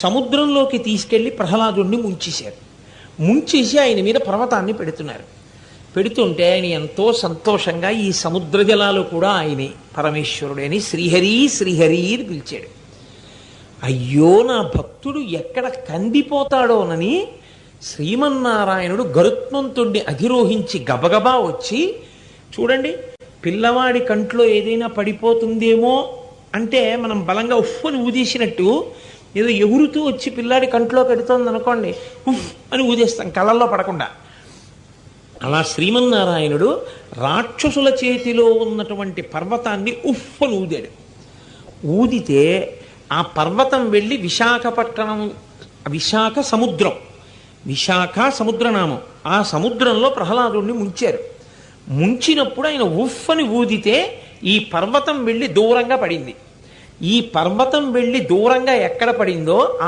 సముద్రంలోకి తీసుకెళ్లి ప్రహ్లాదుణ్ణి ముంచేశారు. ముంచేసి ఆయన మీద పర్వతాన్ని పెడుతున్నారు. పెడుతుంటే ఆయన ఎంతో సంతోషంగా ఈ సముద్ర జలాలు కూడా ఆయనే పరమేశ్వరుడని శ్రీహరి శ్రీహరి అని పిలిచాడు. అయ్యో నా భక్తుడు ఎక్కడ కందిపోతాడోనని శ్రీమన్నారాయణుడు గరుత్మంతుణ్ణి అధిరోహించి గబగబా వచ్చి, చూడండి పిల్లవాడి కంట్లో ఏదైనా పడిపోతుందేమో అంటే మనం బలంగా ఉఫ్ అని ఊదేసినట్టు ఏదో ఎగురుతూ వచ్చి పిల్లాడి కంట్లో పెడుతోంది అనుకోండి, ఉఫ్ అని ఊదేస్తాం కళ్ళల్లో పడకుండా. అలా శ్రీమన్నారాయణుడు రాక్షసుల చేతిలో ఉన్నటువంటి పర్వతాన్ని ఉఫ్ అని ఊదాడు. ఊదితే ఆ పర్వతం వెళ్ళి విశాఖపట్నం, విశాఖ సముద్రం, విశాఖ సముద్రనామం, ఆ సముద్రంలో ప్రహ్లాదుడిని ముంచారు. ముంచినప్పుడు ఆయన ఉఫ్ అని ఊదితే ఈ పర్వతం వెళ్ళి దూరంగా పడింది. ఈ పర్వతం వెళ్ళి దూరంగా ఎక్కడ పడిందో ఆ